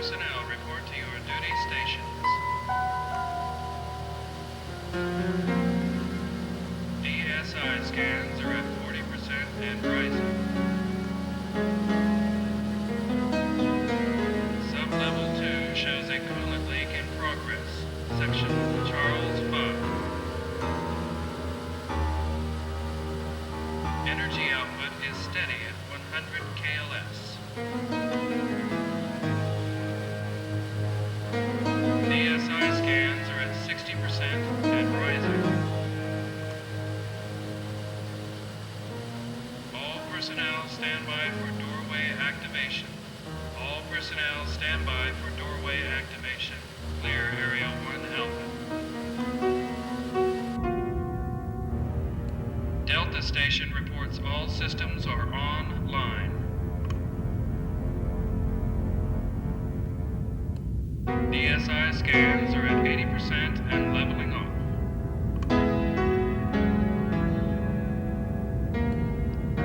personnel report to your duty stations. DSI scans are at 40% and rising. Sub-level 2 shows a coolant leak in progress. Section Charles 5. Energy output is steady at 100 kLS. DSI scans are at 60% and rising. All personnel stand by for doorway activation. All personnel stand by for doorway activation. Clear Area 1 Alpha. Delta Station reports all systems are online. DSI scans are at 80% and leveling off.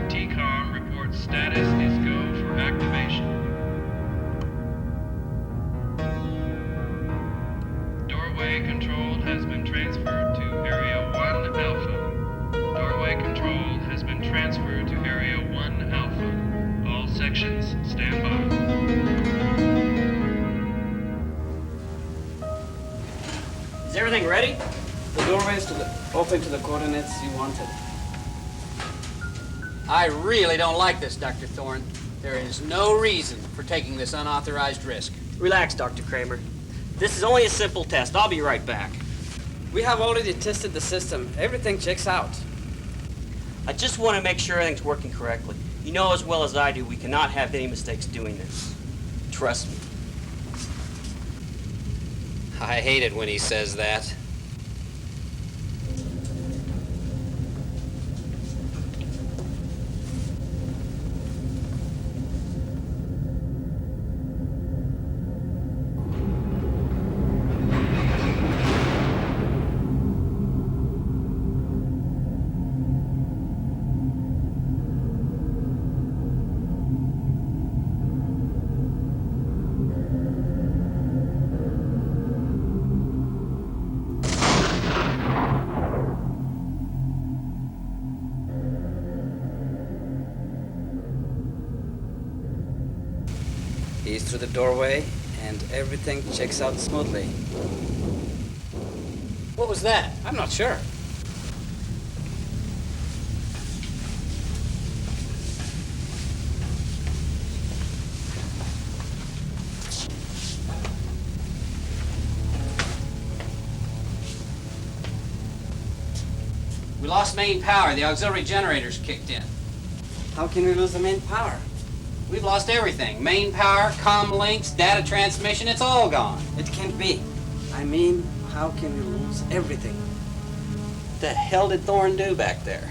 TCOM reports status is go for activation. Doorway control has been transferred to Area 1 Alpha. Doorway control has been transferred to Area 1 Alpha. All sections stand by. Is everything ready? The doorway is open to the coordinates you wanted. I really don't like this, Dr. Thorne. There is no reason for taking this unauthorized risk. Relax, Dr. Kramer. This is only a simple test. I'll be right back. We have already tested the system. Everything checks out. I just want to make sure everything's working correctly. You know as well as I do, we cannot have any mistakes doing this. Trust me. I hate it when he says that. He's through the doorway, and everything checks out smoothly. What was that? I'm not sure. We lost main power. The auxiliary generators kicked in. How can we lose the main power? We've lost everything. Main power, comm links, data transmission, it's all gone. It can't be. I mean, how can we lose everything? What the hell did Thorne do back there?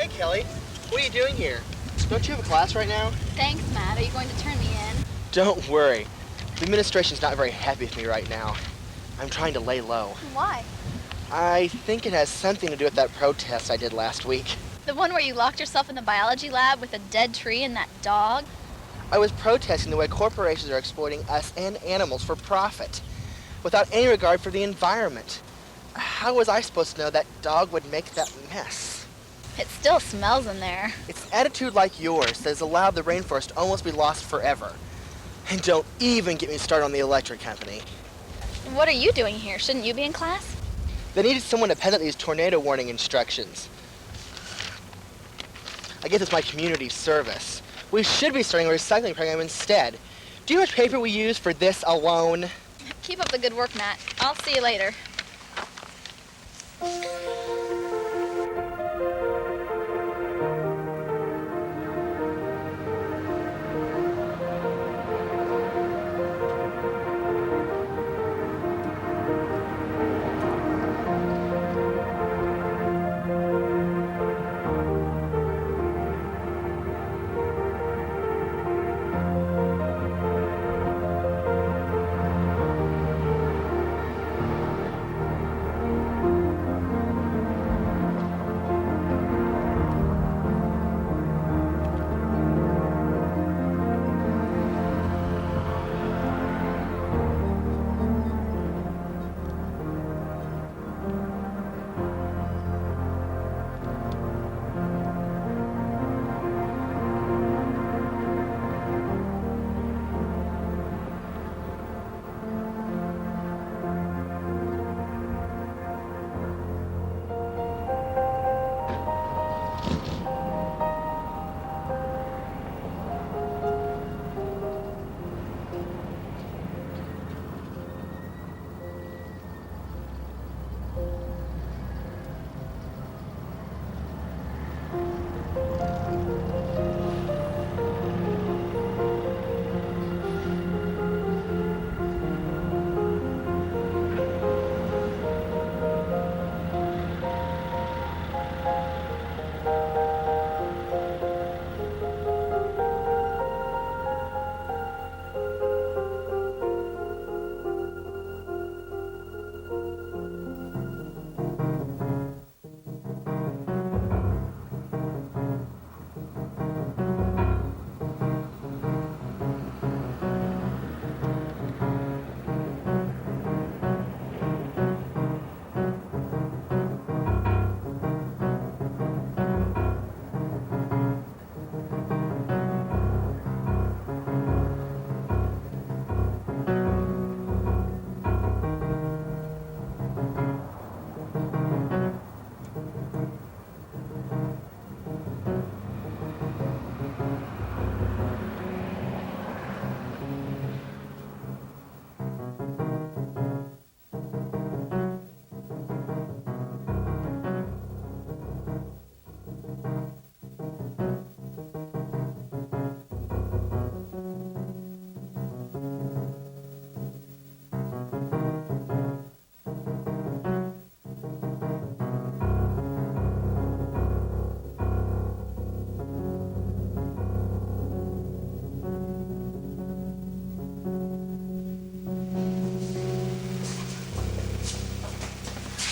Hi, Kelly. What are you doing here? Don't you have a class right now? Thanks, Matt. Are you going to turn me in? Don't worry. The administration's not very happy with me right now. I'm trying to lay low. Why? I think it has something to do with that protest I did last week. The one where you locked yourself in the biology lab with a dead tree and that dog? I was protesting the way corporations are exploiting us and animals for profit, without any regard for the environment. How was I supposed to know that dog would make that mess? It still smells in there. It's an attitude like yours that has allowed the rainforest to almost be lost forever. And don't even get me started on the electric company. What are you doing here? Shouldn't you be in class? They needed someone to pen out these tornado warning instructions. I guess it's my community service. We should be starting a recycling program instead. Do you know how much paper we use for this alone? Keep up the good work, Matt. I'll see you later.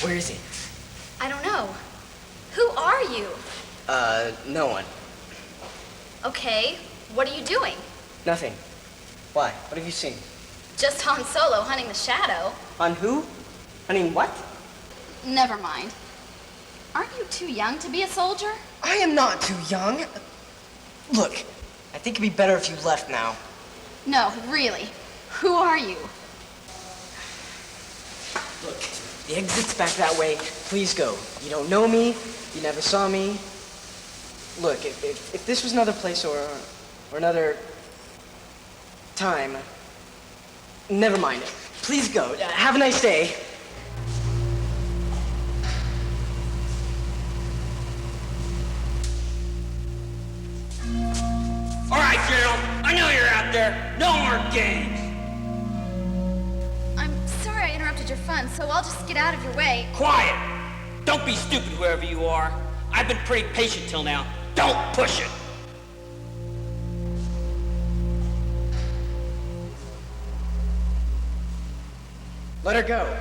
Where is he? I don't know. Who are you? No one. Okay, what are you doing? Nothing. Why? What have you seen? Just Han Solo hunting the shadow. On who? Hunting what? Never mind. Aren't you too young to be a soldier? I am not too young. Look, I think it'd be better if you left now. No, really. Who are you? Look, the exit's back that way. Please go. You don't know me. You never saw me. Look, if this was another place or another time, never mind it. Please go. Have a nice day. All right, Gerald, I know you're out there. No more games. I'm sorry I interrupted your fun, so I'll just get out of your way. Quiet. Don't be stupid, whoever you are. I've been pretty patient till now. Don't push it! Let her go.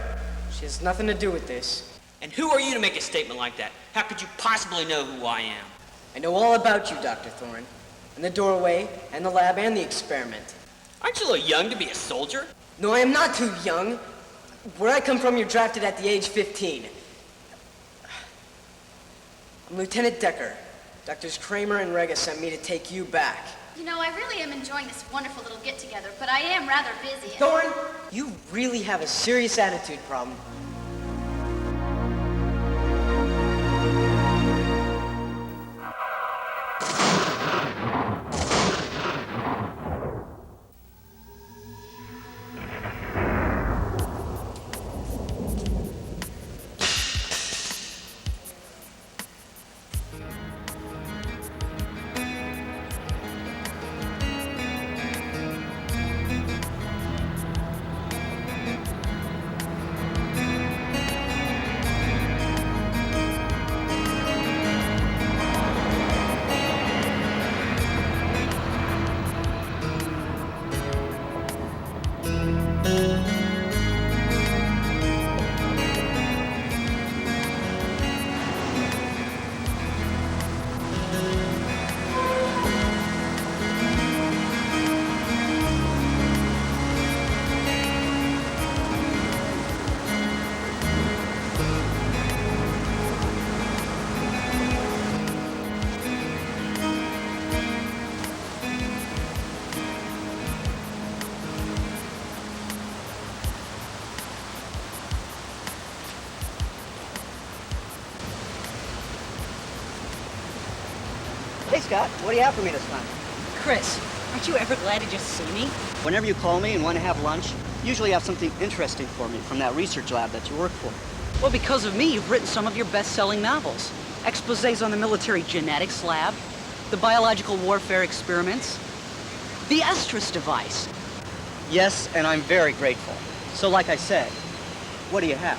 She has nothing to do with this. And who are you to make a statement like that? How could you possibly know who I am? I know all about you, Dr. Thorne. And the doorway, and the lab, and the experiment. Aren't you a little young to be a soldier? No, I am not too young. Where I come from, you're drafted at the age 15. I'm Lieutenant Decker. Doctors Kramer and Rega sent me to take you back. You know, I really am enjoying this wonderful little get-together, but I am rather busy. Thorne, you really have a serious attitude problem. Hey, Scott, what do you have for me this time? Chris, aren't you ever glad to just see me? Whenever you call me and want to have lunch, you usually have something interesting for me from that research lab that you work for. Well, because of me, you've written some of your best-selling novels. Exposés on the military genetics lab, the biological warfare experiments, the estrus device. Yes, and I'm very grateful. So like I said, what do you have?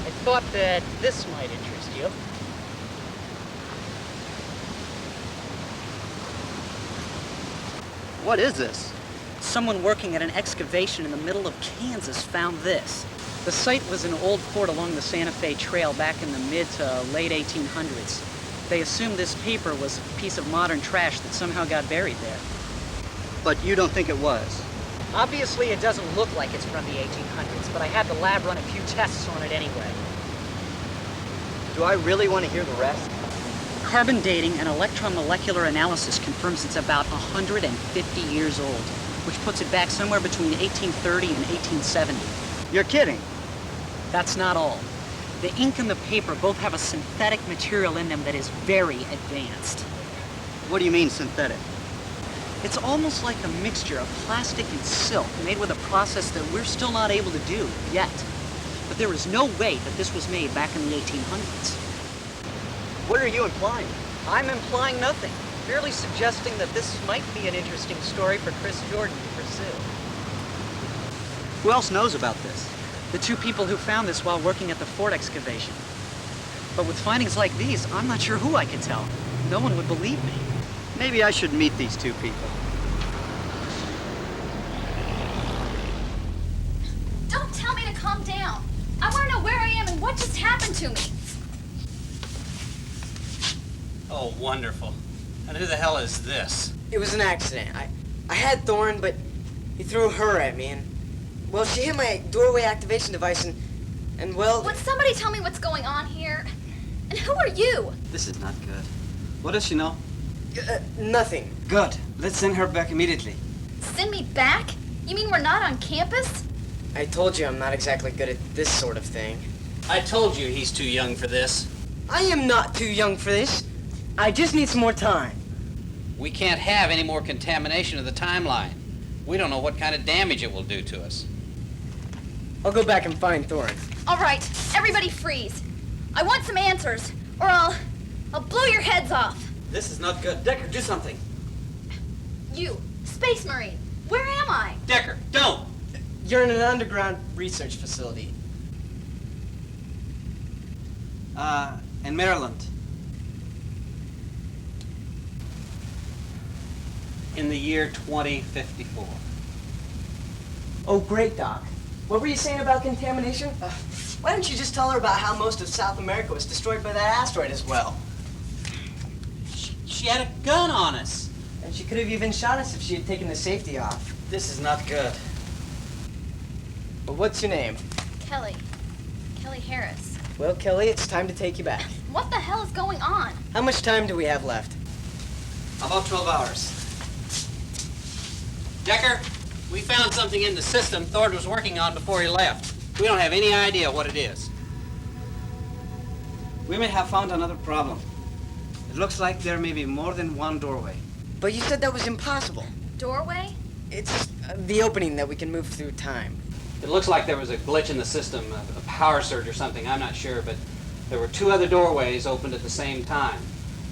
I thought that this might interest you. What is this? Someone working at an excavation in the middle of Kansas found this. The site was an old fort along the Santa Fe Trail back in the mid to late 1800s. They assumed this paper was a piece of modern trash that somehow got buried there. But you don't think it was? Obviously, it doesn't look like it's from the 1800s, but I had the lab run a few tests on it anyway. Do I really want to hear the rest? Carbon dating and electron molecular analysis confirms it's about 150 years old, which puts it back somewhere between 1830 and 1870. You're kidding. That's not all. The ink and the paper both have a synthetic material in them that is very advanced. What do you mean, synthetic? It's almost like a mixture of plastic and silk made with a process that we're still not able to do yet. But there is no way that this was made back in the 1800s. What are you implying? I'm implying nothing, merely suggesting that this might be an interesting story for Chris Jordan to pursue. Who else knows about this? The two people who found this while working at the fort excavation. But with findings like these, I'm not sure who I can tell. No one would believe me. Maybe I should meet these two people. Don't tell me to calm down. I want to know where I am and what just happened to me. Oh, wonderful. And who the hell is this? It was an accident. I had Thorne, but he threw her at me, and well, she hit my doorway activation device, and well... Would somebody tell me what's going on here? And who are you? This is not good. What does she know? Nothing. Good. Let's send her back immediately. Send me back? You mean we're not on campus? I told you I'm not exactly good at this sort of thing. I told you he's too young for this. I am not too young for this. I just need some more time. We can't have any more contamination of the timeline. We don't know what kind of damage it will do to us. I'll go back and find Thorne. All right, everybody freeze. I want some answers, or I'll blow your heads off. This is not good. Decker, do something. You, Space Marine, where am I? Decker, don't! You're in an underground research facility. In Maryland. In the year 2054. Oh, great, Doc. What were you saying about contamination? Why don't you just tell her about how most of South America was destroyed by that asteroid as well? She had a gun on us. And she could have even shot us if she had taken the safety off. This is not good. But what's your name? Kelly. Kelly Harris. Well, Kelly, it's time to take you back. What the hell is going on? How much time do we have left? About 12 hours. Decker, we found something in the system Thorne was working on before he left. We don't have any idea what it is. We may have found another problem. It looks like there may be more than one doorway. But you said that was impossible. Doorway? It's the opening that we can move through time. It looks like there was a glitch in the system, a power surge or something, I'm not sure, but there were two other doorways opened at the same time.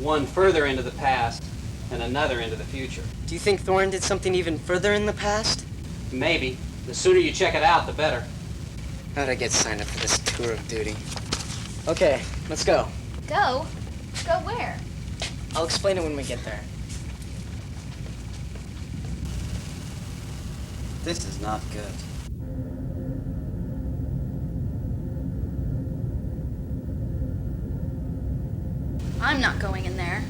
One further into the past and another into the future. Do you think Thorne did something even further in the past? Maybe. The sooner you check it out, the better. How'd I get signed up for this tour of duty? Okay, let's go. Go? Go where? I'll explain it when we get there. This is not good. I'm not going in there.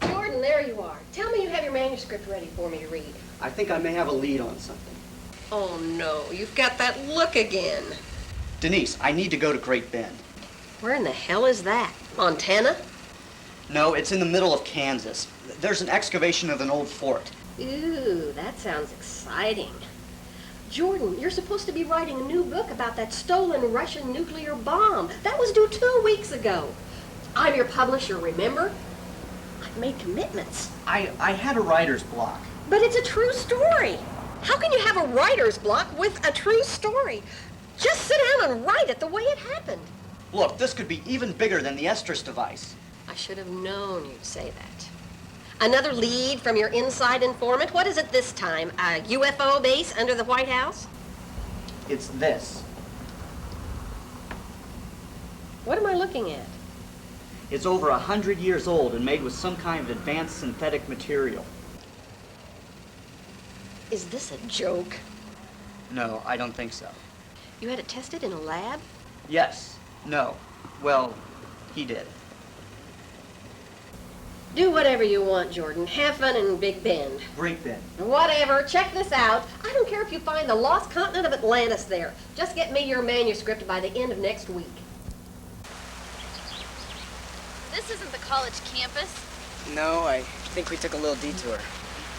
Jordan, there you are. Tell me you have your manuscript ready for me to read. I think I may have a lead on something. Oh, no. You've got that look again. Denise, I need to go to Great Bend. Where in the hell is that? Montana? No, it's in the middle of Kansas. There's an excavation of an old fort. Ooh, that sounds exciting. Jordan, you're supposed to be writing a new book about that stolen Russian nuclear bomb. That was due 2 weeks ago. I'm your publisher, remember? I've made commitments. I had a writer's block. But it's a true story. How can you have a writer's block with a true story? Just sit down and write it the way it happened. Look, this could be even bigger than the Estrus device. I should have known you'd say that. Another lead from your inside informant? What is it this time? A UFO base under the White House? It's this. What am I looking at? It's over 100 years old and made with some kind of advanced synthetic material. Is this a joke? No, I don't think so. You had it tested in a lab? Yes. No. Well, he did. Do whatever you want, Jordan. Have fun in Big Bend. Great Bend. Whatever. Check this out. I don't care if you find the lost continent of Atlantis there. Just get me your manuscript by the end of next week. This isn't the college campus. No, I think we took a little detour.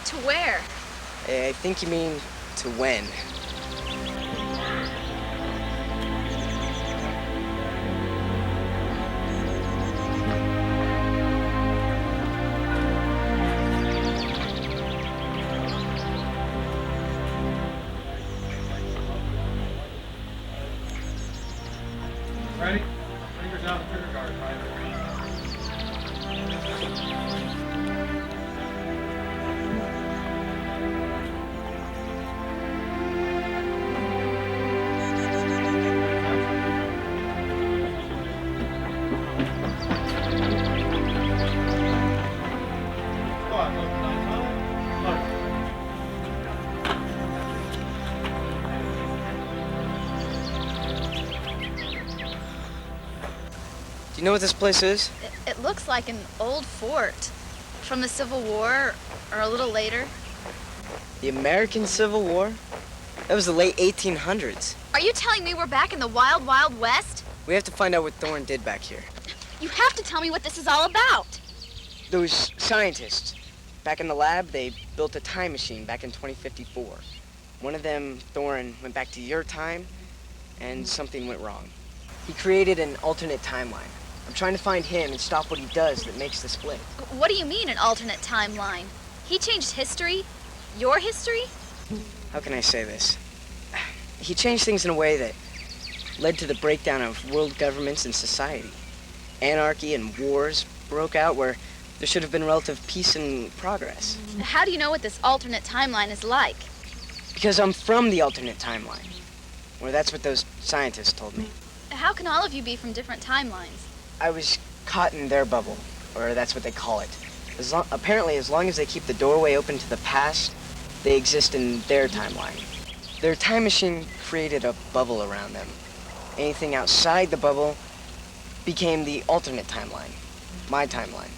To where? I think you mean to when. Ready? Fingers out the trigger guard, Private. Do you know what this place is? It looks like an old fort from the Civil War or a little later. The American Civil War? That was the late 1800s. Are you telling me we're back in the wild, wild west? We have to find out what Thorne did back here. You have to tell me what this is all about. Those scientists, back in the lab, they built a time machine back in 2054. One of them, Thorne, went back to your time, and something went wrong. He created an alternate timeline. I'm trying to find him and stop what he does that makes the split. What do you mean, an alternate timeline? He changed history? Your history? How can I say this? He changed things in a way that led to the breakdown of world governments and society. Anarchy and wars broke out where there should have been relative peace and progress. How do you know what this alternate timeline is like? Because I'm from the alternate timeline. Or that's what those scientists told me. How can all of you be from different timelines? I was caught in their bubble, or that's what they call it. Apparently, as long as they keep the doorway open to the past, they exist in their timeline. Their time machine created a bubble around them. Anything outside the bubble became the alternate timeline, my timeline.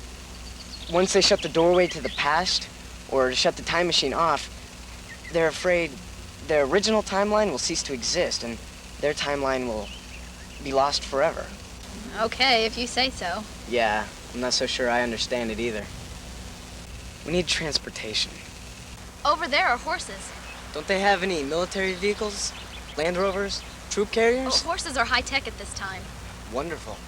Once they shut the doorway to the past, or shut the time machine off, they're afraid their original timeline will cease to exist, and their timeline will be lost forever. Okay, if you say so. Yeah, I'm not so sure I understand it either. We need transportation. Over there are horses. Don't they have any military vehicles? Land Rovers? Troop carriers? Horses are high-tech at this time. Wonderful.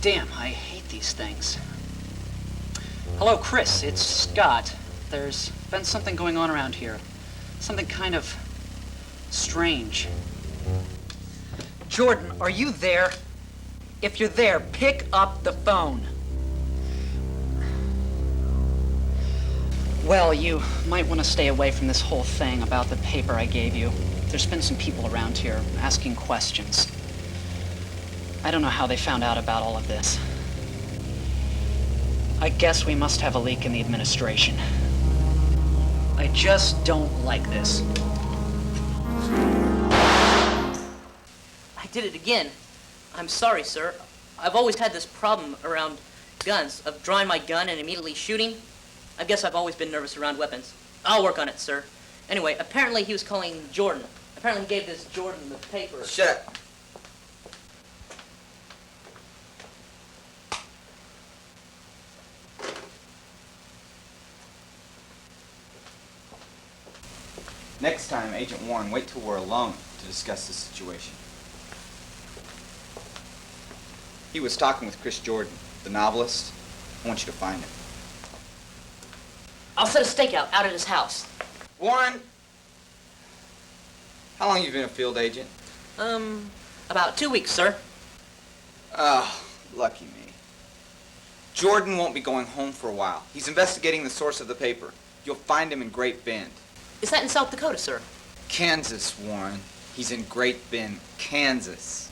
Damn, I hate these things. Hello, Chris, it's Scott. There's been something going on around here. Something kind of strange. Jordan, are you there? If you're there, pick up the phone. Well, you might want to stay away from this whole thing about the paper I gave you. There's been some people around here asking questions. I don't know how they found out about all of this. I guess we must have a leak in the administration. I just don't like this. I did it again. I'm sorry, sir. I've always had this problem around guns, of drawing my gun and immediately shooting. I guess I've always been nervous around weapons. I'll work on it, sir. Anyway, apparently he was calling Jordan. Apparently he gave this Jordan the paper. Shut up. Next time, Agent Warren, wait till we're alone to discuss this situation. He was talking with Chris Jordan, the novelist. I want you to find him. I'll set a stakeout out at his house. Warren! How long have you been a field agent? About 2 weeks, sir. Oh, lucky me. Jordan won't be going home for a while. He's investigating the source of the paper. You'll find him in Great Bend. Is that in South Dakota, sir? Kansas, Warren. He's in Great Bend, Kansas.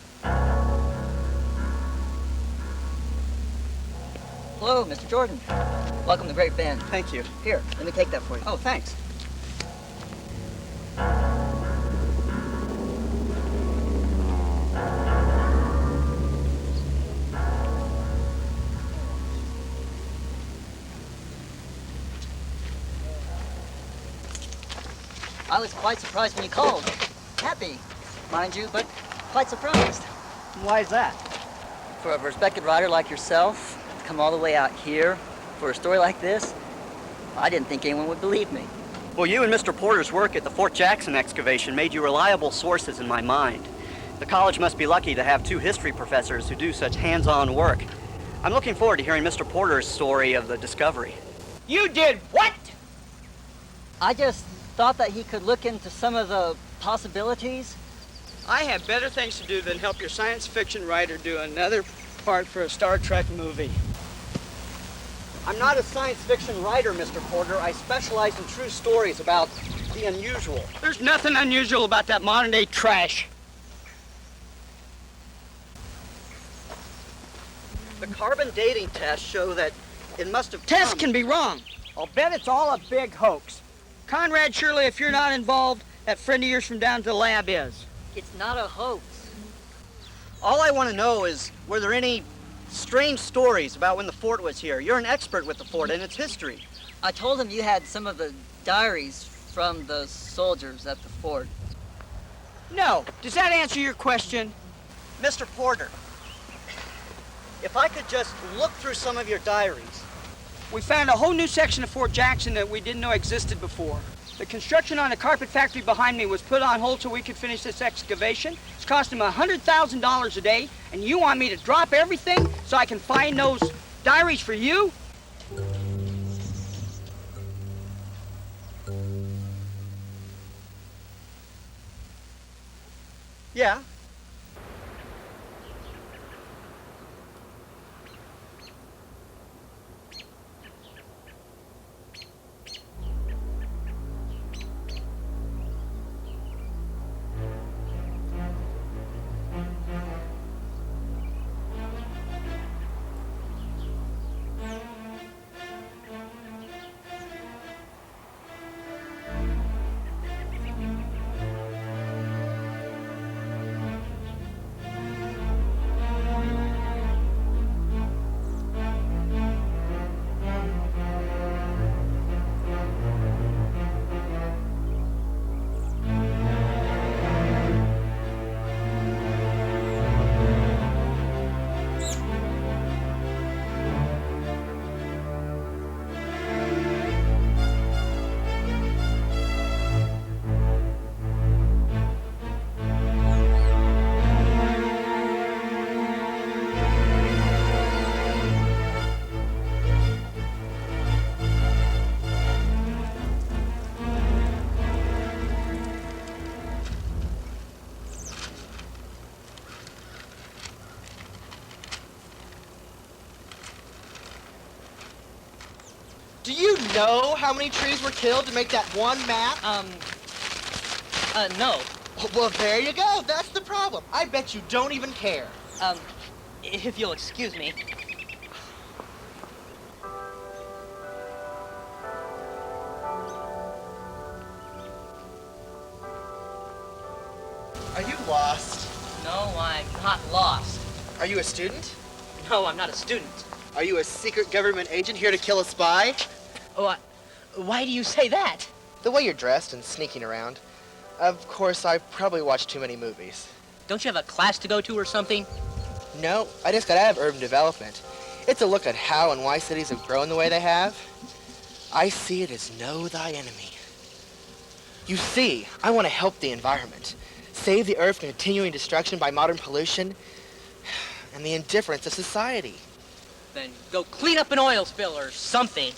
Hello, Mr. Jordan. Welcome to Great Bend. Thank you. Here, let me take that for you. Oh, thanks. I was quite surprised when you called. Happy, mind you, but quite surprised. Why is that? For a respected writer like yourself to come all the way out here for a story like this, I didn't think anyone would believe me. Well, you and Mr. Porter's work at the Fort Jackson excavation made you reliable sources in my mind. The college must be lucky to have two history professors who do such hands-on work. I'm looking forward to hearing Mr. Porter's story of the discovery. You did what? I just thought that he could look into some of the possibilities. I have better things to do than help your science fiction writer do another part for a Star Trek movie. I'm not a science fiction writer, Mr. Porter. I specialize in true stories about the unusual. There's nothing unusual about that modern-day trash. The carbon dating tests show that it must have Tests can be wrong. I'll bet it's all a big hoax. Conrad, surely if you're not involved, that friend of yours from down to the lab is. It's not a hoax. All I want to know is, were there any strange stories about when the fort was here? You're an expert with the fort and its history. I told him you had some of the diaries from the soldiers at the fort. No. Does that answer your question? Mr. Porter, if I could just look through some of your diaries. We found a whole new section of Fort Jackson that we didn't know existed before. The construction on the carpet factory behind me was put on hold so we could finish this excavation. It's costing me $100,000 a day, and you want me to drop everything so I can find those diaries for you? Yeah. Do you know how many trees were killed to make that one map? No. Well, there you go. That's the problem. I bet you don't even care. If you'll excuse me. Are you lost? No, I'm not lost. Are you a student? No, I'm not a student. Are you a secret government agent here to kill a spy? Oh, why do you say that? The way you're dressed and sneaking around. Of course, I've probably watched too many movies. Don't you have a class to go to or something? No, I just got out of urban development. It's a look at how and why cities have grown the way they have. I see it as know thy enemy. You see, I want to help the environment, save the earth from continuing destruction by modern pollution and the indifference of society. Then go clean up an oil spill or something.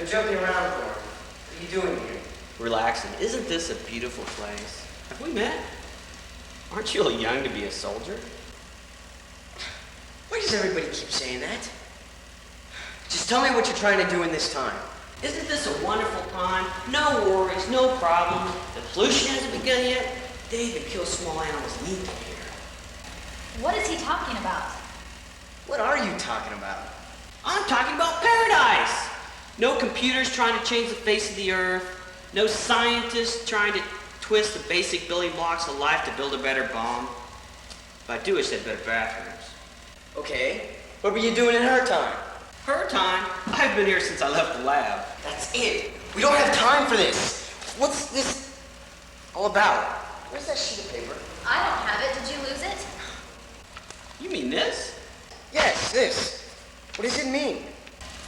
I'm joking around, Thorne. What are you doing here? Relaxing. Isn't this a beautiful place? Have we met? Aren't you a little young to be a soldier? Why does everybody keep saying that? Just tell me what you're trying to do in this time. Isn't this a wonderful time? No worries, no problems. The pollution hasn't begun yet. They even kill small animals neatly here. What is he talking about? What are you talking about? I'm talking about paradise. No computers trying to change the face of the earth. No scientists trying to twist the basic building blocks of life to build a better bomb. But I do wish they had better bathrooms. Okay. What were you doing in her time? Her time? I've been here since I left the lab. That's it. We don't have time for this. What's this all about? Where's that sheet of paper? I don't have it. Did you lose it? You mean this? Yes, this. What does it mean?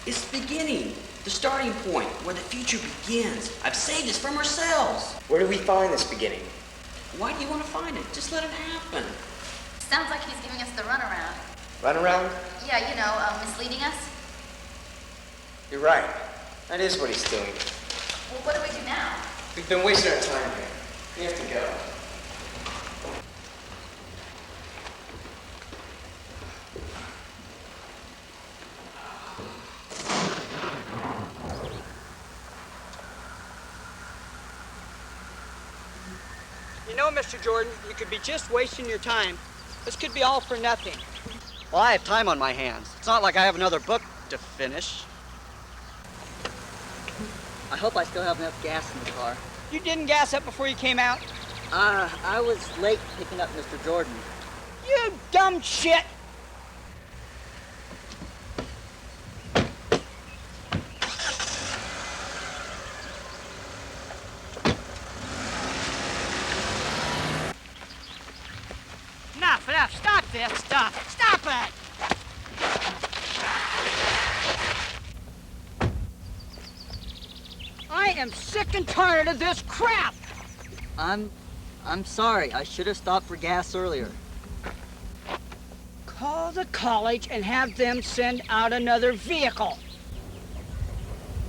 It's the beginning, the starting point, where the future begins. I've saved us from ourselves. Where do we find this beginning? Why do you want to find it? Just let it happen. Sounds like he's giving us the runaround. Run around? Yeah, you know, misleading us. You're right. That is what he's doing. Well, what do we do now? We've been wasting our time here. We have to go. You know, Mr. Jordan, you could be just wasting your time. This could be all for nothing. Well, I have time on my hands. It's not like I have another book to finish. I hope I still have enough gas in the car. You didn't gas up before you came out? I was late picking up Mr. Jordan. You dumb shit! Enough, stop this stuff! Stop it! I am sick and tired of this crap! I'm sorry. I should have stopped for gas earlier. Call the college and have them send out another vehicle.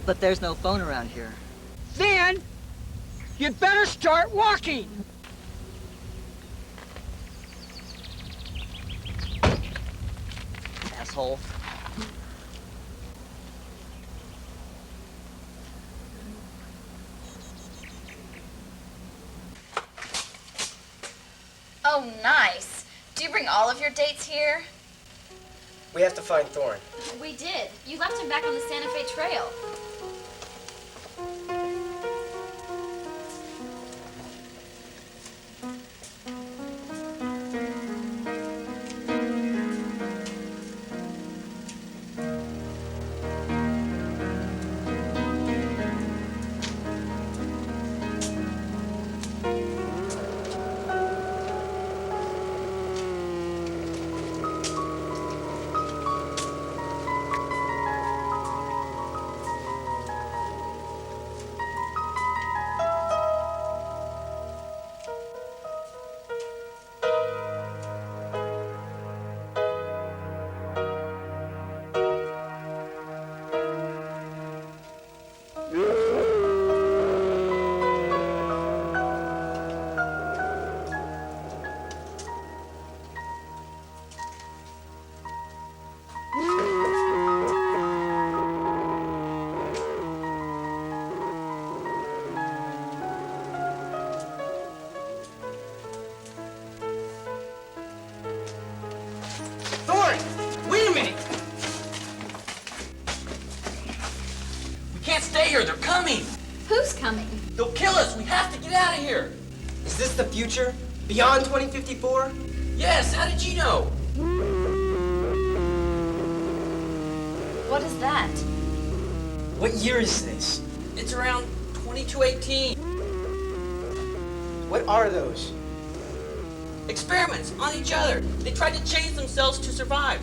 But there's no phone around here. Then, you'd better start walking. Asshole. Oh, nice. Do you bring all of your dates here? We have to find Thorne. We did. You left him back on the Santa Fe Trail. They're coming! Who's coming? They'll kill us! We have to get out of here! Is this the future? Beyond 2054? Yes, how did you know? What is that? What year is this? It's around 2218. What are those? Experiments on each other. They tried to change themselves to survive.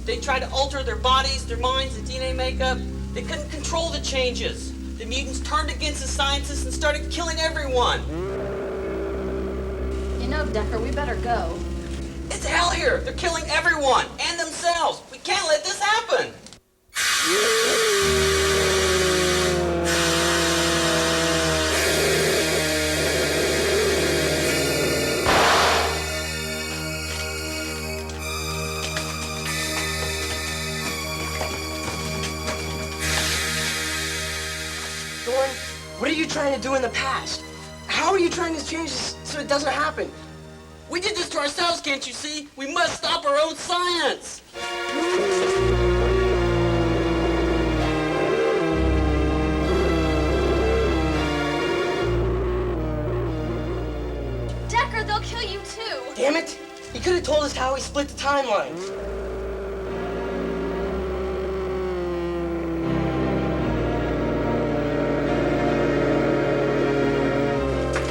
They tried to alter their bodies, their minds, the DNA makeup. They couldn't control the changes. The mutants turned against the scientists and started killing everyone. You know, Decker, we better go. It's hell here. They're killing everyone and themselves. We can't let this happen. What are you trying to do in the past? How are you trying to change this so it doesn't happen? We did this to ourselves, can't you see? We must stop our own science! Decker, they'll kill you too. Damn it! He could have told us how he split the timelines.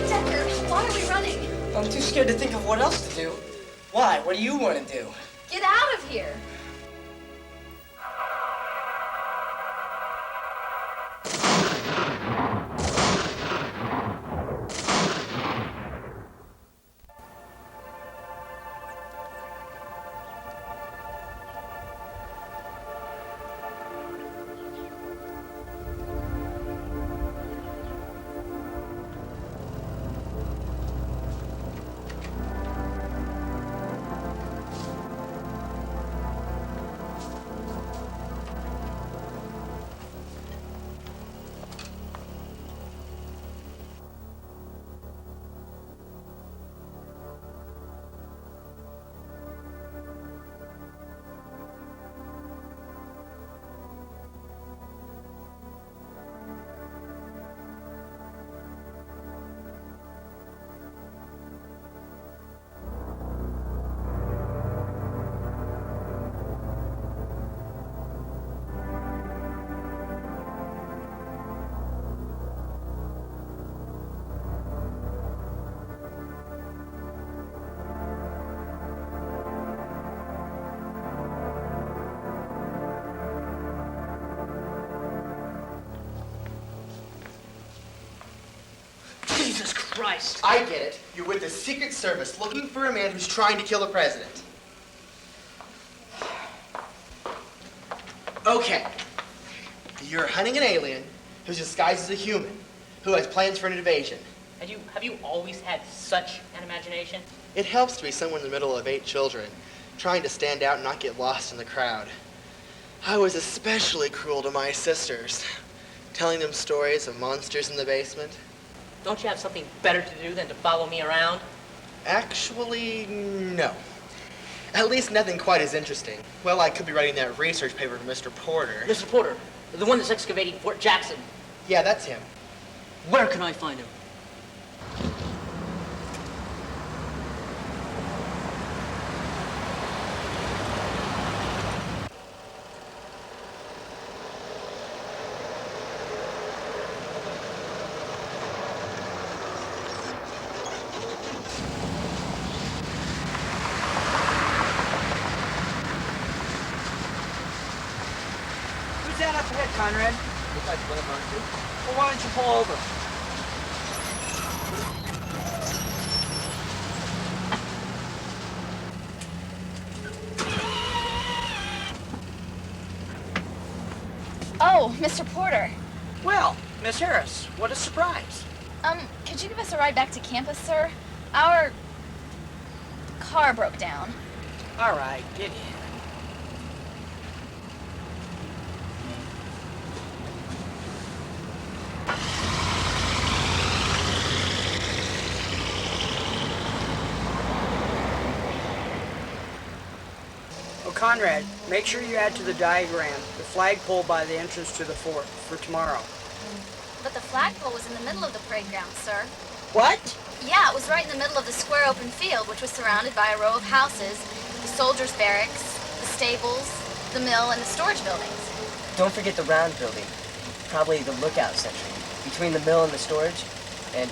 Decker, why are we running? I'm too scared to think of what else to do. Why? What do you want to do? Get out of here. Jesus Christ! I get it. You're with the Secret Service looking for a man who's trying to kill the president. Okay. You're hunting an alien who's disguised as a human, who has plans for an invasion. Have you always had such an imagination? It helps to be someone in the middle of 8 children, trying to stand out and not get lost in the crowd. I was especially cruel to my sisters, telling them stories of monsters in the basement. Don't you have something better to do than to follow me around? Actually, no. At least nothing quite as interesting. Well, I could be writing that research paper for Mr. Porter. Mr. Porter, the one that's excavating Fort Jackson. Yeah, that's him. Where can I find him? Who's that up ahead, Conrad? Looks like one of our two. Well, why don't you pull over? Oh, Mr. Porter. Well, Miss Harris, what a surprise. Could you give us a ride back to campus, sir? Our car broke down. All right, get in. Oh, Conrad, make sure you add to the diagram the flagpole by the entrance to the fort for tomorrow. But the flagpole was in the middle of the parade ground, sir. What? Yeah, it was right in the middle of the square open field, which was surrounded by a row of houses, the soldiers' barracks, the stables, the mill, and the storage buildings. Don't forget the round building. Probably the lookout section. Between the mill and the storage. And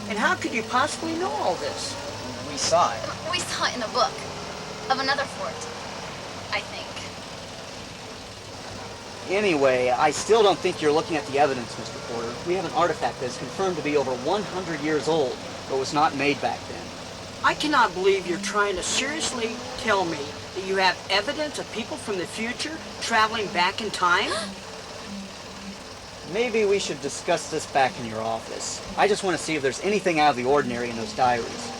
And how could you possibly know all this? we saw it. We saw it in a book of another fort, I think. Anyway, I still don't think you're looking at the evidence, Mr. Porter. We have an artifact that's confirmed to be over 100 years old, but was not made back then. I cannot believe you're trying to seriously tell me that you have evidence of people from the future traveling back in time? Maybe we should discuss this back in your office. I just want to see if there's anything out of the ordinary in those diaries.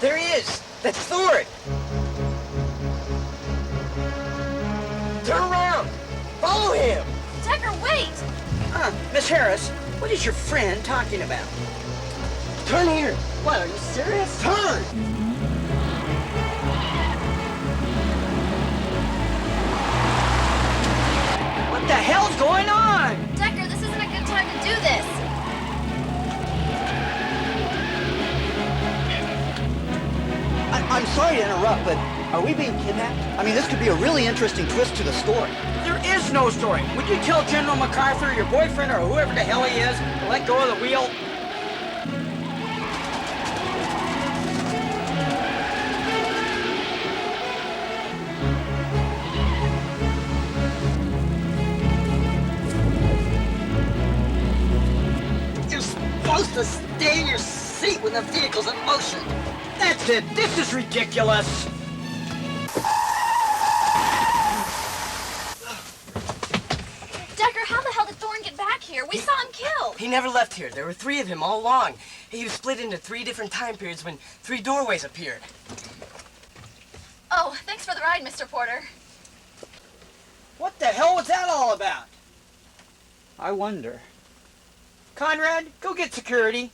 There he is! That's Thor! Turn around! Follow him! Decker, wait! Miss Harris, what is your friend talking about? Turn here! What, are you serious? Turn! What the hell's going on? Decker, this isn't a good time to do this. I'm sorry to interrupt, but are we being kidnapped? I mean, this could be a really interesting twist to the story. There is no story. Would you tell General MacArthur, your boyfriend, or whoever the hell he is, to let go of the wheel? You're supposed to stay in your seat when the vehicle's in motion. That's it. This is ridiculous. Decker, how the hell did Thorne get back here? We saw him killed. He never left here. There were 3 of him all along. He was split into 3 different time periods when 3 doorways appeared. Oh, thanks for the ride, Mr. Porter. What the hell was that all about? I wonder. Conrad, go get security.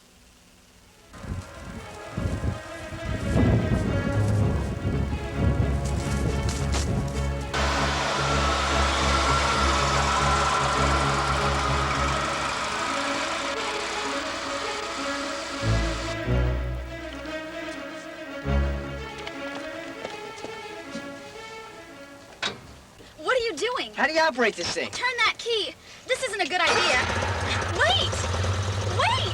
What are you doing? How do you operate this thing? Turn that key. This isn't a good idea. Wait! Wait!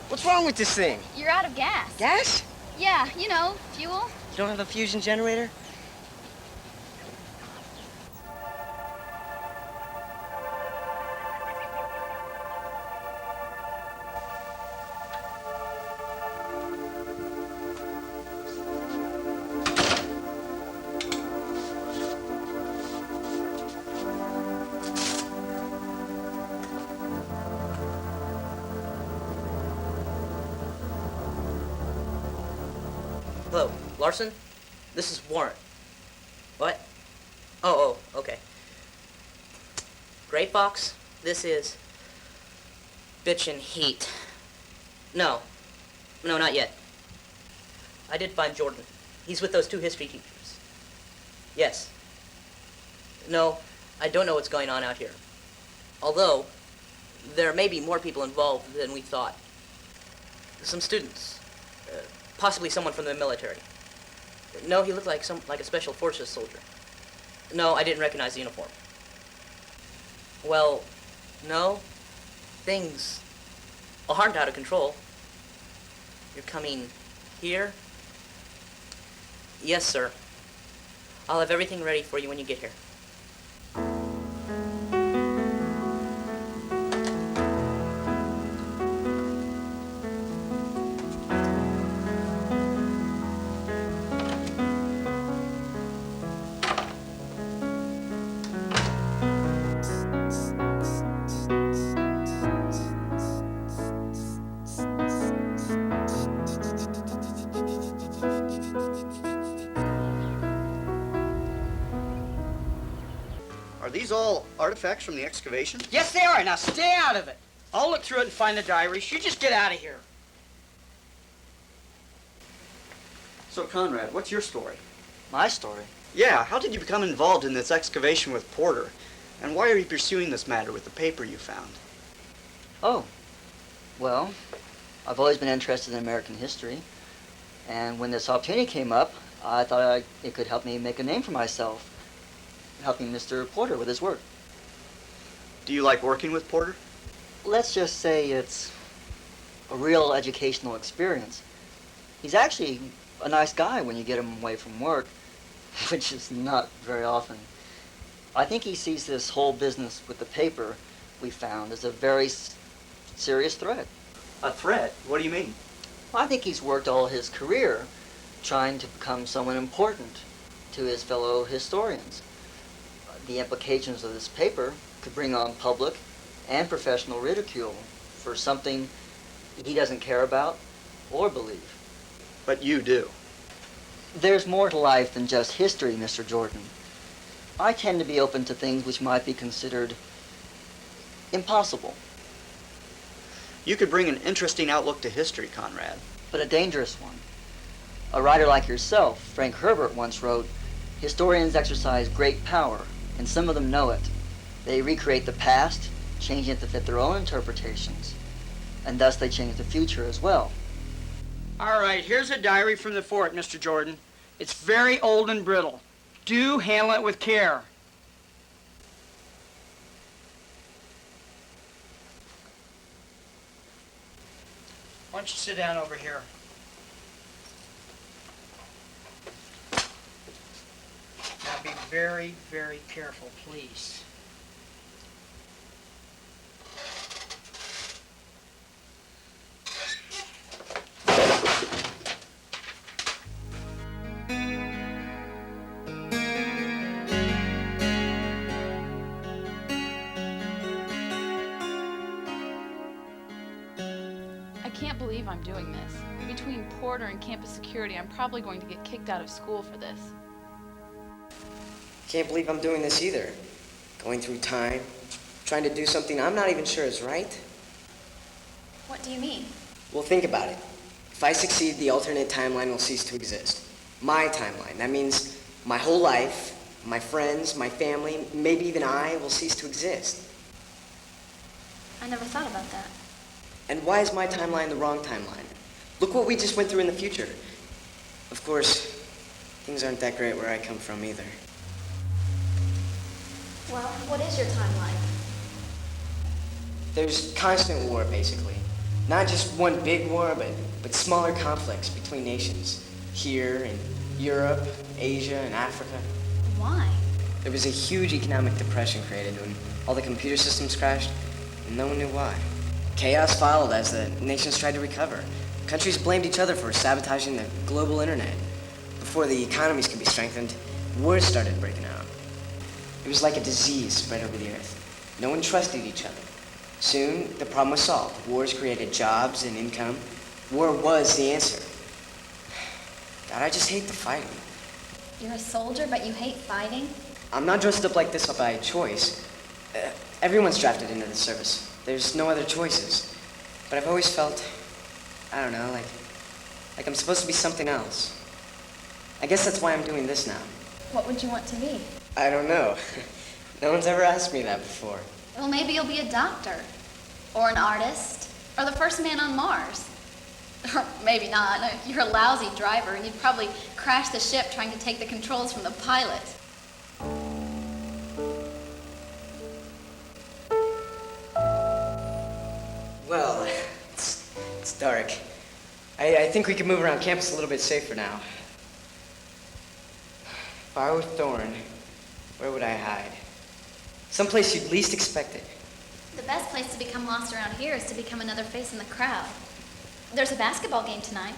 What's wrong with this thing? You're out of gas. Gas? Yeah, you know, fuel. You don't have a fusion generator? Hello, Larson? This is Warren. What? Oh, okay. Gray Fox, this is Bitchin' Heat. No, not yet. I did find Jordan. He's with those two history teachers. Yes. No, I don't know what's going on out here. Although, there may be more people involved than we thought. Some students. Possibly someone from the military. No, he looked like a special forces soldier. No, I didn't recognize the uniform. Well, no. Things aren't out of control. You're coming here? Yes, sir. I'll have everything ready for you when you get here. Are these all artifacts from the excavation? Yes, they are. Now stay out of it. I'll look through it and find the diaries. You just get out of here. So, Conrad, what's your story? My story? Yeah, how did you become involved in this excavation with Porter? And why are you pursuing this matter with the paper you found? Oh, well, I've always been interested in American history. And when this opportunity came up, I thought it could help me make a name for myself, helping Mr. Porter with his work. Do you like working with Porter? Let's just say it's a real educational experience. He's actually a nice guy when you get him away from work, which is not very often. I think he sees this whole business with the paper we found as a very serious threat. A threat? What do you mean? I think he's worked all his career trying to become someone important to his fellow historians. The implications of this paper could bring on public and professional ridicule for something he doesn't care about or believe. But you do. There's more to life than just history, Mr. Jordan. I tend to be open to things which might be considered impossible. You could bring an interesting outlook to history, Conrad. But a dangerous one. A writer like yourself, Frank Herbert, once wrote, "Historians exercise great power, and some of them know it. They recreate the past, changing it to fit their own interpretations, and thus they change the future as well." All right, here's a diary from the fort, Mr. Jordan. It's very old and brittle. Do handle it with care. Why don't you sit down over here? Now be very, very careful, please. I can't believe I'm doing this. Between Porter and campus security, I'm probably going to get kicked out of school for this. Can't believe I'm doing this either. Going through time, trying to do something I'm not even sure is right. What do you mean? Well, think about it. If I succeed, the alternate timeline will cease to exist. My timeline. That means my whole life, my friends, my family, maybe even I will cease to exist. I never thought about that. And why is my timeline the wrong timeline? Look what we just went through in the future. Of course, things aren't that great where I come from either. Well, what is your timeline? There's constant war, basically. Not just one big war, but smaller conflicts between nations. Here, in Europe, Asia, and Africa. Why? There was a huge economic depression created when all the computer systems crashed, and no one knew why. Chaos followed as the nations tried to recover. Countries blamed each other for sabotaging the global internet. Before the economies could be strengthened, wars started breaking out. It was like a disease spread over the earth. No one trusted each other. Soon, the problem was solved. Wars created jobs and income. War was the answer. God, I just hate the fighting. You're a soldier, but you hate fighting? I'm not dressed up like this by choice. Everyone's drafted into the service. There's no other choices. But I've always felt, I don't know, like I'm supposed to be something else. I guess that's why I'm doing this now. What would you want to be? I don't know. No one's ever asked me that before. Well, maybe you'll be a doctor, or an artist, or the first man on Mars. Or maybe not. You're a lousy driver, and you'd probably crash the ship trying to take the controls from the pilot. Well, it's dark. I think we can move around campus a little bit safer now. If I were Thorn, where would I hide? Someplace you'd least expect it. The best place to become lost around here is to become another face in the crowd. There's a basketball game tonight.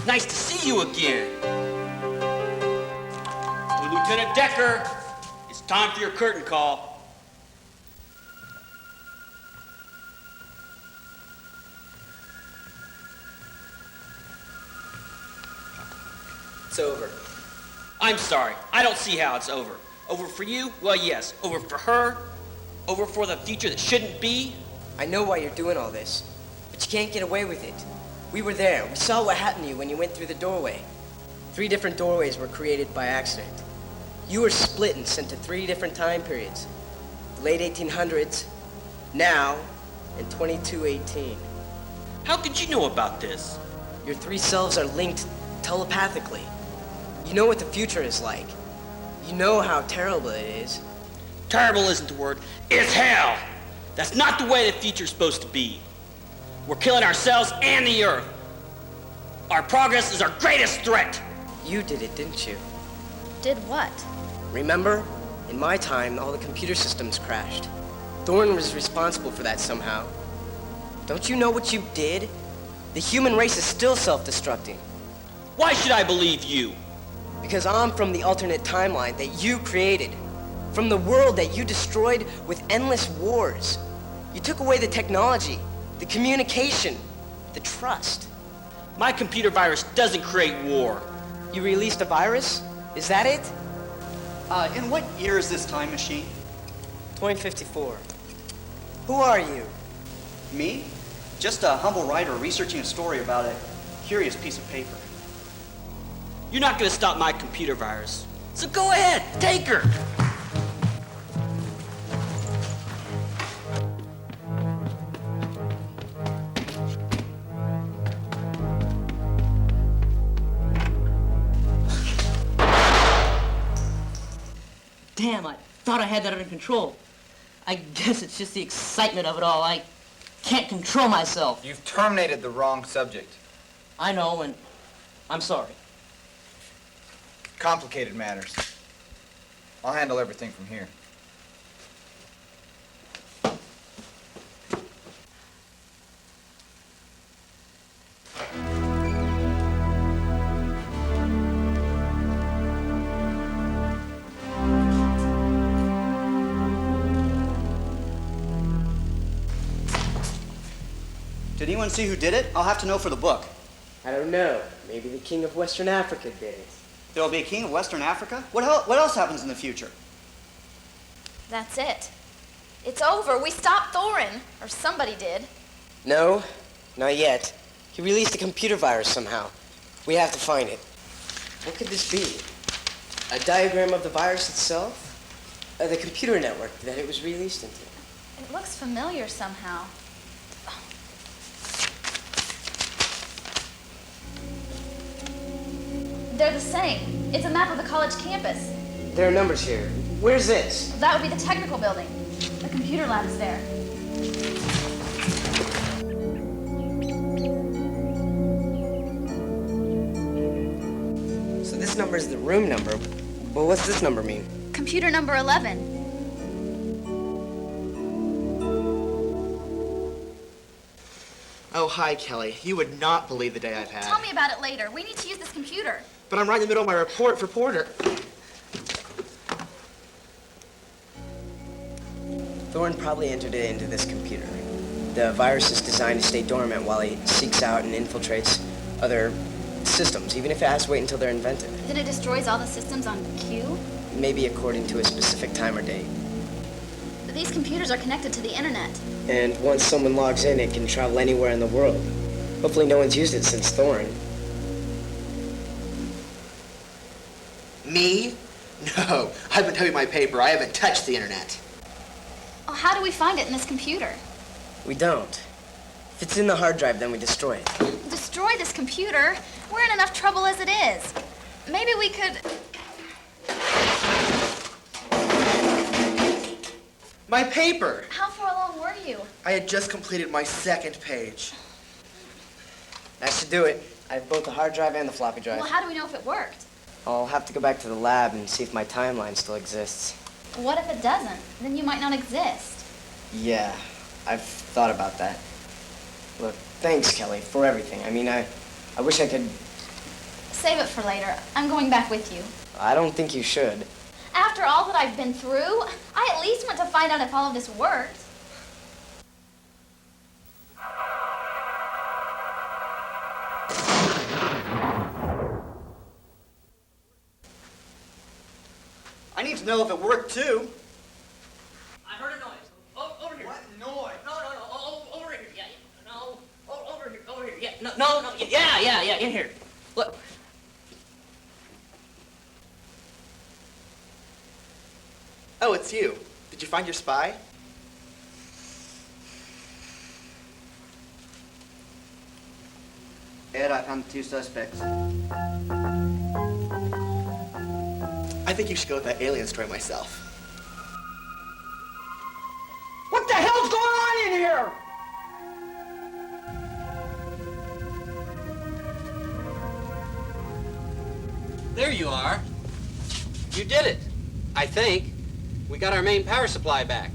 Nice to see you again. Well, Lieutenant Decker, it's time for your curtain call. It's over. I'm sorry. I don't see how it's over. Over for you? Well, yes. Over for her? Over for the future that shouldn't be? I know why you're doing all this, but you can't get away with it. We were there. We saw what happened to you when you went through the doorway. 3 different doorways were created by accident. You were split and sent to 3 different time periods. The late 1800s, now, and 2218. How could you know about this? Your 3 selves are linked telepathically. You know what the future is like. You know how terrible it is. Terrible isn't the word. It's hell! That's not the way the future's supposed to be. We're killing ourselves and the Earth. Our progress is our greatest threat. You did it, didn't you? Did what? Remember? In my time, all the computer systems crashed. Thorn was responsible for that somehow. Don't you know what you did? The human race is still self-destructing. Why should I believe you? Because I'm from the alternate timeline that you created. From the world that you destroyed with endless wars. You took away the technology, the communication, the trust. My computer virus doesn't create war. You released a virus? Is that it? In what year is this time machine? 2054. Who are you? Me? Just a humble writer researching a story about a curious piece of paper. You're not gonna stop my computer virus. So go ahead, take her. Damn, I thought I had that under control. I guess it's just the excitement of it all. I can't control myself. You've terminated the wrong subject. I know, and I'm sorry. Complicated matters. I'll handle everything from here. Did anyone see who did it? I'll have to know for the book. I don't know. Maybe the king of Western Africa did it. There'll be a king of Western Africa? What else happens in the future? That's it. It's over. We stopped Thorin. Or somebody did. No, not yet. He released a computer virus somehow. We have to find it. What could this be? A diagram of the virus itself? The computer network that it was released into? It looks familiar somehow. They're the same. It's a map of the college campus. There are numbers here. Where's this? That would be the technical building. The computer lab is there. So this number is the room number. Well, what's this number mean? Computer number 11. Oh, hi, Kelly. You would not believe the day I've had. Tell me about it later. We need to use this computer. But I'm right in the middle of my report for Porter. Thorne probably entered it into this computer. The virus is designed to stay dormant while he seeks out and infiltrates other systems, even if it has to wait until they're invented. Then it destroys all the systems on Q? Maybe according to a specific time or date. But these computers are connected to the internet. And once someone logs in, it can travel anywhere in the world. Hopefully no one's used it since Thorne. Me? No. I've been typing my paper. I haven't touched the internet. Oh, how do we find it in this computer? We don't. If it's in the hard drive, then we destroy it. Destroy this computer? We're in enough trouble as it is. Maybe we could... My paper! How far along were you? I had just completed my second page. That should do it. I have both the hard drive and the floppy drive. Well, how do we know if it worked? I'll have to go back to the lab and see if my timeline still exists. What if it doesn't? Then you might not exist. Yeah, I've thought about that. Look, thanks, Kelly, for everything. I mean, I wish I could... Save it for later. I'm going back with you. I don't think you should. After all that I've been through, I at least want to find out if all of this worked. I need to know if it worked too. I heard a noise. Oh, over here. What noise? No. Oh, over here. Yeah. No. Oh, over here. Yeah. No. Yeah. In here. Look. Oh, it's you. Did you find your spy? Ed, I found the 2 suspects. I think you should go with that alien story myself. What the hell's going on in here? There you are. You did it, I think. We got our main power supply back.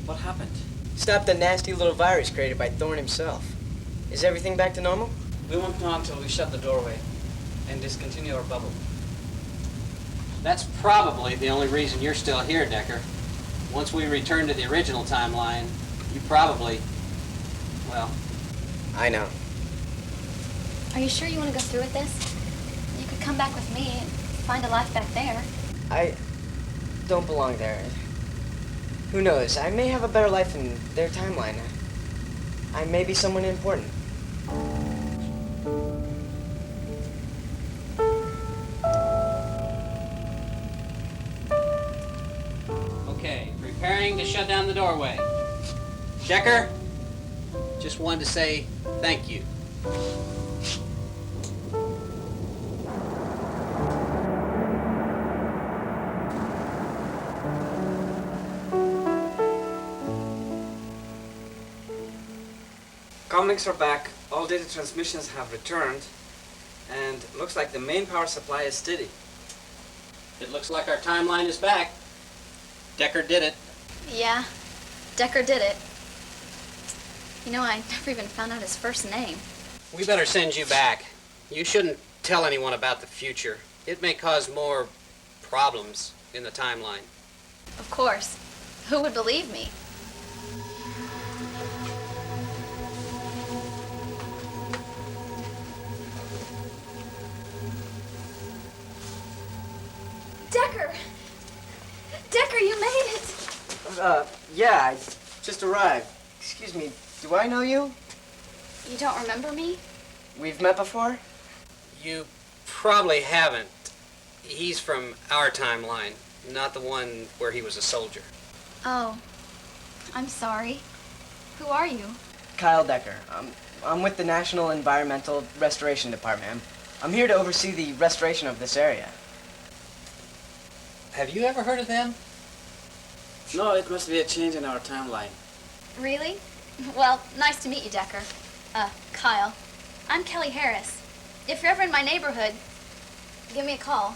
What happened? Stop the nasty little virus created by Thorne himself. Is everything back to normal? We won't know until we shut the doorway and discontinue our bubble. That's probably the only reason you're still here, Decker. Once we return to the original timeline, you probably, well... I know. Are you sure you want to go through with this? You could come back with me and find a life back there. I don't belong there. Who knows? I may have a better life in their timeline. I may be someone important. to shut down the doorway. Decker, just wanted to say thank you. Comlinks are back, all data transmissions have returned, and looks like the main power supply is steady. It looks like our timeline is back. Decker did it. Yeah, Decker did it. You know, I never even found out his first name. We better send you back. You shouldn't tell anyone about the future. It may cause more problems in the timeline. Of course. Who would believe me? Decker! Decker, you made it! Yeah, I just arrived. Excuse me, do I know you? You don't remember me? We've met before? You probably haven't. He's from our timeline, not the one where he was a soldier. Oh, I'm sorry. Who are you? Kyle Decker. I'm with the National Environmental Restoration Department. I'm here to oversee the restoration of this area. Have you ever heard of them? No, it must be a change in our timeline. Really? Well, nice to meet you, Decker. Kyle. I'm Kelly Harris. If you're ever in my neighborhood, give me a call.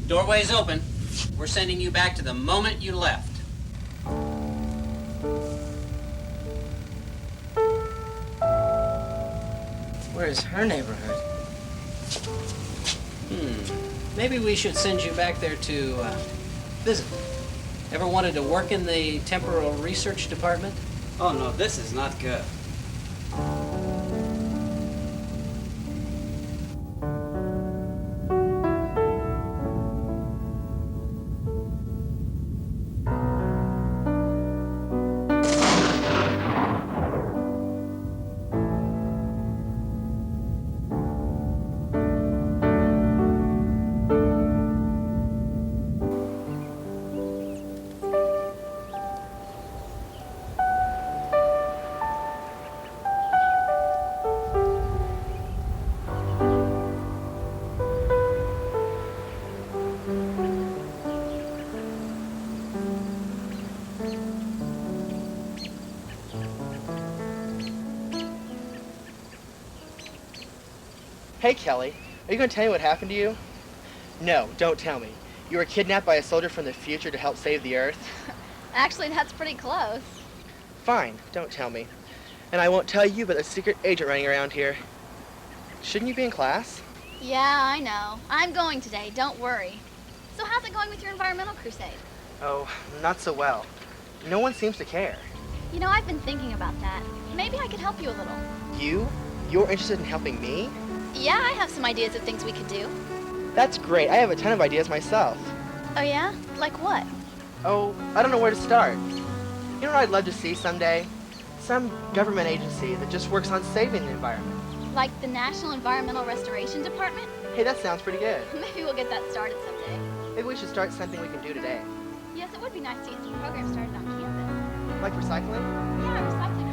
Doorway's open. We're sending you back to the moment you left. Where's her neighborhood? Maybe we should send you back there to visit. Ever wanted to work in the temporal research department? Oh no, this is not good. Hey, Kelly, are you going to tell me what happened to you? No, don't tell me. You were kidnapped by a soldier from the future to help save the Earth? Actually, that's pretty close. Fine, don't tell me. And I won't tell you about the secret agent running around here. Shouldn't you be in class? Yeah, I know. I'm going today, don't worry. So how's it going with your environmental crusade? Oh, not so well. No one seems to care. You know, I've been thinking about that. Maybe I could help you a little. You? You're interested in helping me? Yeah, I have some ideas of things we could do. That's great. I have a ton of ideas myself. Oh yeah? Like what? Oh, I don't know where to start. You know what I'd love to see someday? Some government agency that just works on saving the environment. Like the National Environmental Restoration Department? Hey, that sounds pretty good. Maybe we'll get that started someday. Maybe we should start something we can do today. Yes, it would be nice to get some programs started on campus. Like recycling? Yeah, recycling